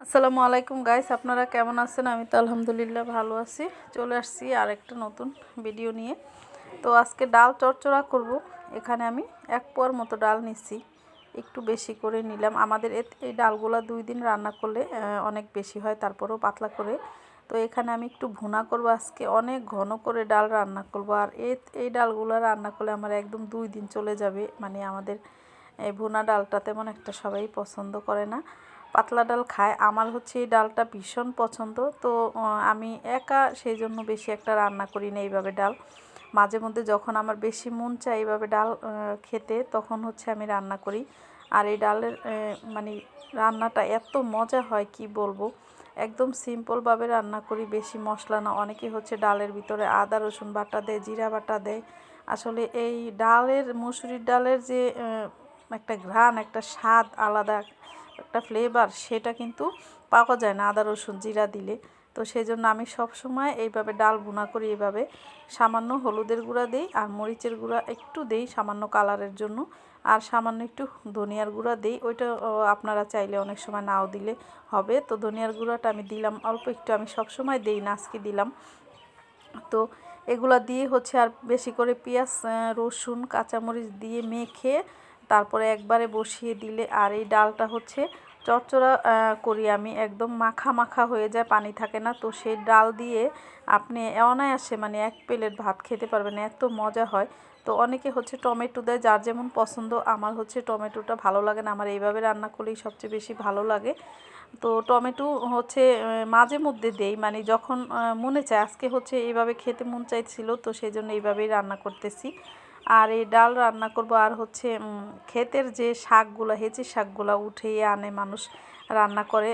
আসসালামু আলাইকুম গাইস, আপনারা কেমন আছেন? আমি তো আলহামদুলিল্লাহ ভালো আছি। চলে আসছি আরেকটা নতুন ভিডিও নিয়ে। তো আজকে ডাল চচ্চড়া করব। এখানে আমি 1 পোয়ার মতো ডাল নিচ্ছি, একটু বেশি করে নিলাম। আমাদের এই ডালগুলো 2 দিন রান্না করলে অনেক বেশি হয়, তারপরেও পাতলা করে। তো এখানে আমি একটু ভুনা করব আজকে, অনেক ঘন করে ডাল রান্না করব। আর এই ডালগুলো রান্না করলে আমার একদম 2 দিন চলে যাবে। মানে আমাদের এই ভুনা ডালটা তেমন একটা সবাই পছন্দ করে না, পাতলা ডাল খায়। আমার হচ্ছে এই ডালটা ভীষণ পছন্দ। তো আমি একা সেই জন্য বেশি একটা রান্না করি না এইভাবে ডাল। মাঝে মধ্যে যখন আমার বেশি মন চায় এইভাবে ডাল খেতে, তখন হচ্ছে আমি রান্না করি। আর এই ডালের মানে রান্নাটা এত মজা হয় কি বলবো। একদম সিম্পলভাবে রান্না করি, বেশি মশলা না। অনেকে হচ্ছে ডালের ভিতরে আদা রসুন বাটা দেয়, জিরা বাটা দেয়। আসলে এই ডালের, মুসুরির ডালের যে একটা ঘ্রাণ, একটা স্বাদ আলাদা, একটা ফ্লেভার, সেটা কিন্তু পাওয়া যায় না আদা রসুন জিরা দিলে। তো সেই জন্য আমি সব সময় এইভাবে ডাল ভুনা করি। এইভাবে সামান্য হলুদের গুঁড়া দেই, আর মরিচের গুঁড়া একটু দেই সামান্য কালারের জন্য, আর সামান্য একটু ধনিয়ার গুঁড়া দেই। ওইটা আপনারা চাইলে অনেক সময় নাও দিলে হবে। তো ধনিয়ার গুঁড়াটা আমি দিলাম অল্প একটু, আমি সব সময় দেই না, আজকে দিলাম। তো এগুলা দিয়ে হচ্ছে আর বেশি করে পেঁয়াজ রসুন কাঁচামরিচ দিয়ে মেখে তারপরে একবারে বসিয়ে দিলে, আর এই ডালটা হচ্ছে চচ্চড়া করি আমি, একদম মাখা মাখা হয়ে যায়, পানি থাকে না। তো সেই ডাল দিয়ে আপনি অনায়াসে মানে 1 প্লেট ভাত খেতে পারবেন, এত মজা হয়। তো অনেকে হচ্ছে টমেটো দেয়, যার যেমন পছন্দ। আমার হচ্ছে টমেটোটা ভালো লাগে না, আমার এইভাবে রান্না করলেই সবচেয়ে বেশি ভালো লাগে। তো টমেটো হচ্ছে মাঝে মধ্যে দেই, মানে যখন মনে চায়। আজকে হচ্ছে এইভাবে খেতে মন চাইছিল, তো সেই জন্য এইভাবেই রান্না করতেছি। আর এই ডাল রান্না করব। আর হচ্ছে ক্ষেতের যে শাকগুলো, হেঁচি শাকগুলো উঠিয়ে আনে মানুষ, রান্না করে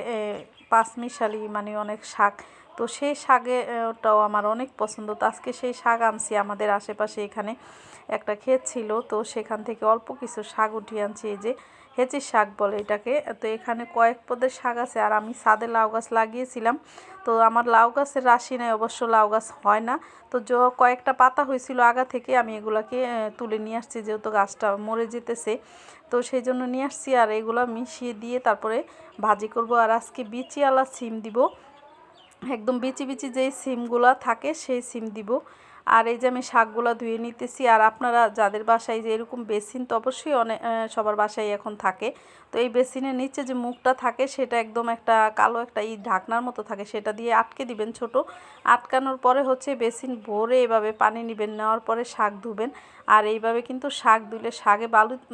পাঁচমিশালি, মানে অনেক শাক। তো সেই শাকটাও আমার অনেক পছন্দ। তো আজকে সেই শাক আনছি, আমাদের আশেপাশে এখানে একটা ক্ষেত ছিল, তো সেখান থেকে অল্প কিছু শাক উঠিয়ে আনছি। এই যে হেঁচি শাক বলে এটাকে। তো এখানে কয়েক পদের শাক আছে, আর আমি ছাদে লাউ গাছ লাগিয়েছিলাম। তো আমার লাউ গাছের রাশি নাই, অবশ্য লাউ গাছ হয় না। তো কয়েকটা পাতা হয়েছিল আগা থেকে, আমি এগুলাকে তুলে নিয়ে আসছি, যেহেতু গাছটা মরে যেতেছে। তো সেই জন্য নিয়ে আসছি, আর এগুলো মিশিয়ে দিয়ে তারপরে ভাজি করব। আর আজকে বিচিওয়ালা সিম দিব, একদম বিচি বিচি যেই সিমগুলো থাকে সেই সিম দিব। আর এই যে আমি শাকগুলো ধুয়ে নিতেছি। আর আপনারা যাদের বাসায় যে এরকম বেসিন, তো অবশ্যই অনেক সবার বাসায় এখন থাকে। তো এই বেসিনের নিচে যে মুখটা থাকে, সেটা একদম একটা কালো একটা ঢাকনার মতো থাকে, সেটা দিয়ে আটকে দিবেন ছোট। আটকানোর পরে হচ্ছে বেসিন ভরে এভাবে পানি নেবেন, নেওয়ার পরে শাক ধুবেন। আর এইভাবে কিন্তু শাক ধুলে শাকে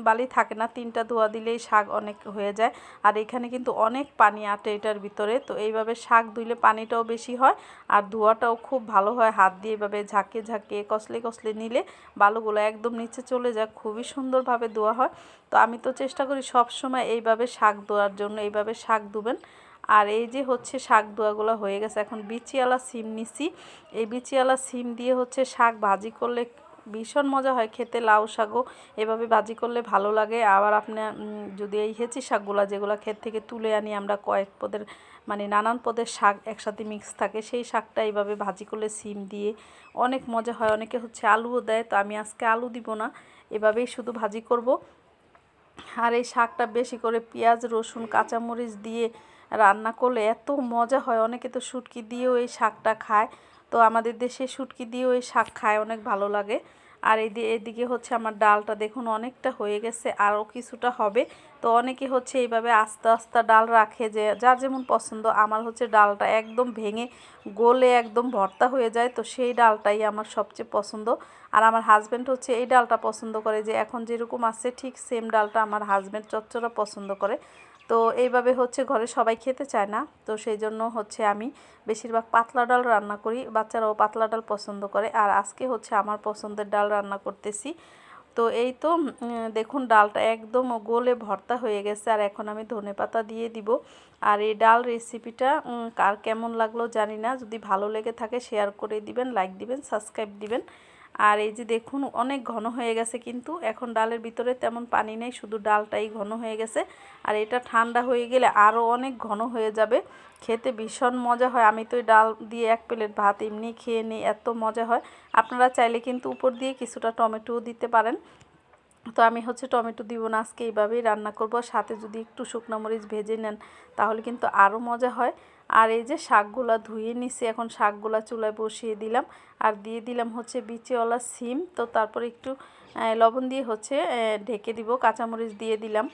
বালি থাকে না, 3টা ধোয়া দিলেই শাক অনেক হয়ে যায়। আর এখানে কিন্তু অনেক পানি আটে এটার ভিতরে। তো এইভাবে শাক ধুইলে পানিটাও বেশি হয়, আর ধোয়াটাও খুব ভালো হয়। হাত দিয়ে এভাবে ঝাঁকিয়ে ঝাঁকিয়ে কষলে কষলে নিলে বালুগুলো একদম নিচে চলে যায়, খুবই সুন্দরভাবে ধোয়া হয়। তো আমি তো চেষ্টা করি সব সময় এইভাবে শাক ধোয়ার জন্য, এইভাবে শাক ধুবেন। আর এই যে হচ্ছে শাক ধোয়াগুলো হয়ে গেছে, এখন বিচিওয়ালা সিম নিছি। এই বিচিওয়ালা সিম দিয়ে হচ্ছে শাক ভাজি করলে ভীষণ মজা হয় খেতে। লাউ শাকও এভাবে ভাজি করলে ভালো লাগে। আবার আপনার যদি এই হেঁচি শাকগুলো, যেগুলো ক্ষেত থেকে তুলে আনি আমরা, কয়েক পদের মানে নানান পদের শাক একসাথে মিক্স থাকে, সেই শাকটা এইভাবে ভাজি করলে সিম দিয়ে অনেক মজা হয়। অনেকে হচ্ছে আলুও দেয়, তো আমি আজকে আলু দিব না, এভাবেই শুধু ভাজি করব। আর এই শাকটা বেশি করে পেঁয়াজ রসুন কাঁচামরিচ দিয়ে রান্না করলে এত মজা হয়। অনেকে তো শুটকি দিয়েও এই শাকটা খায়, তো আমাদের দেশে শুটকি দিয়েও এই শাক খায়, অনেক ভালো লাগে। আর এদিকে হচ্ছে আমার ডালটা দেখুন অনেকটা হয়ে গেছে, আরও কিছুটা হবে। তো অনেকে হচ্ছে এইভাবে আস্তে আস্তে ডাল রাখে, যে যার যেমন পছন্দ। আমার হচ্ছে ডালটা একদম ভেঙে গলে একদম ভর্তা হয়ে যায়, তো সেই ডালটাই আমার সবচেয়ে পছন্দ। আর আমার হাজব্যান্ড হচ্ছে এই ডালটা পছন্দ করে, যে এখন যেরকম আছে ঠিক সেম ডালটা আমার হাজব্যান্ড চচ্চড়া পছন্দ করে। তো এইভাবে হচ্ছে ঘরে সবাই খেতে চায় না, তো সেই জন্য হচ্ছে আমি বেশিরভাগ পাতলা ডাল রান্না করি, বাচ্চারাও পাতলা ডাল পছন্দ করে। আর আজকে হচ্ছে আমার পছন্দের ডাল রান্না করতেছি। তো এই তো দেখুন ডালটা একদম গোলে ভর্তা হয়ে গেছে, আর এখন আমি ধনেপাতা দিয়ে দিব। আর এই ডাল রেসিপিটা কার কেমন লাগলো জানি না, যদি ভালো লেগে থাকে শেয়ার করে দিবেন, লাইক দিবেন, সাবস্ক্রাইব দিবেন। আর এই যে দেখুন অনেক ঘন হয়ে গেছে, কিন্তু এখন ডালের ভিতরে তেমন পানি নেই, শুধু ডালটাই ঘন হয়ে গেছে। আর এটা ঠান্ডা হয়ে গেলে আরও অনেক ঘন হয়ে যাবে, খেতে ভীষণ মজা হয়। আমি তো এই ডাল দিয়ে 1 প্লেট ভাত এমনি খেয়ে নিই, এত মজা হয়। আপনারা চাইলে কিন্তু উপর দিয়ে কিছুটা টমেটোও দিতে পারেন। তো আমি হচ্ছে টমেটো দিব না, আজকে এইভাবেই রান্না করব। সাথে যদি একটু শুকনো মরিচ ভেজে নেন তাহলে কিন্তু আরও মজা হয়। আর এই যে শাকগুলা ধুয়ে নিছি, এখন শাকগুলা চুলায় বসিয়ে দিলাম আর দিয়ে দিলাম হচ্ছে বিচিওয়ালা সিম। তো তারপরে একটু লবণ দিয়ে হচ্ছে ঢেকে দিব, কাঁচামরিচ দিয়ে দিলাম,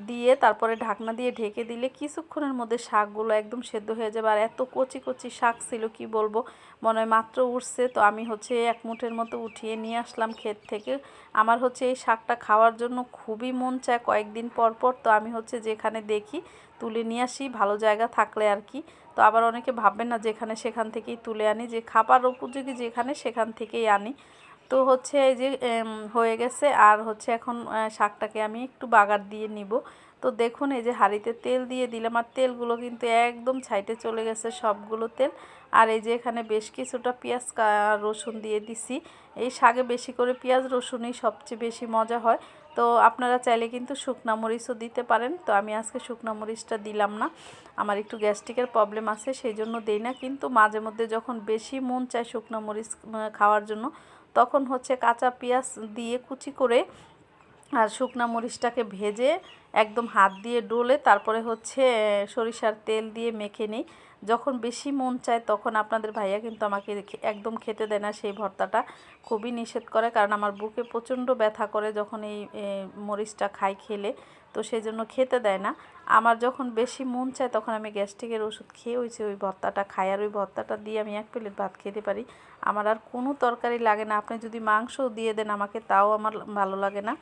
দিয়ে তারপরে ঢাকনা দিয়ে ঢেকে দিলে কিছুক্ষণের মধ্যে শাকগুলো একদম সেদ্ধ হয়ে যাবে। আর এত কচি কচি শাক ছিল কি বলবো, মনে হয় মাত্র উঠছে। তো আমি হচ্ছে এক মুঠের মতো উঠিয়ে নিয়ে আসলাম ক্ষেত থেকে। আমার হচ্ছে এই শাকটা খাওয়ার জন্য খুবই মন চায় কয়েকদিন পর পর। তো আমি হচ্ছে যেখানে দেখি তুলে নিয়ে আসি, ভালো জায়গা থাকলে আর কি। তো আবার অনেকে ভাববেন না যেখানে সেখান থেকেই তুলে আনি, যে খাবার উপযোগী যেখানে সেখান থেকেই আনি। তো হচ্ছে এই যে হয়ে গেছে। আর হচ্ছে এখন শাকটাকে আমি একটু বাগার দিয়ে নিব। তো দেখুন এই যে হাঁড়িতে তেল দিয়ে দিলাম, আর তেলগুলো কিন্তু একদম ছাইটে চলে গেছে সবগুলো তেল। আর এই যে এখানে বেশ কিছুটা পেঁয়াজ রসুন দিয়ে দিছি। এই শাকে বেশি করে পেঁয়াজ রসুনই সবচেয়ে বেশি মজা হয়। তো আপনারা চাইলে কিন্তু শুকনা মরিচও দিতে পারেন। তো আমি আজকে শুকনা মরিচটা দিলাম না, আমার একটু গ্যাস্ট্রিকের প্রবলেম আছে সেই জন্য দেই না। কিন্তু মাঝে মধ্যে যখন বেশি মন চায় শুকনো মরিচ খাওয়ার জন্য, তখন হচ্ছে কাঁচা পেঁয়াজ দিয়ে কুচি করে আর শুকনা মরিচটাকে ভেজে একদম হাত দিয়ে ডলে তারপরে হচ্ছে সরিষার তেল দিয়ে মেখে নিই। যখন বেশি মন চায় তখন আপনাদের ভাইয়া কিন্তু আমাকে একদম খেতে দেয় না সেই ভর্তাটা, খুবই নিষেধ করে, কারণ আমার বুকে প্রচণ্ড ব্যথা করে যখন এই মরিচটা খাই খেলে। তো সেই জন্য খেতে দেয় না। আমার যখন বেশি মন চায় তখন আমি গ্যাস্ট্রিকের ওষুধ খেয়ে ওই ভর্তাটা খাই, আর ওই ভর্তাটা দিয়ে আমি এক প্লেট ভাত খেতে পারি। আমার আর কোনো তরকারি লাগে না, আপনি যদি মাংসও দিয়ে দেন আমাকে তাও আমার ভালো লাগে না,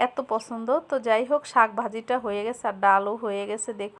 এত পছন্দ। তো যাই হোক, শাক ভাজিটা হয়ে গেছে আর ডালও হয়ে গেছে। দেখুন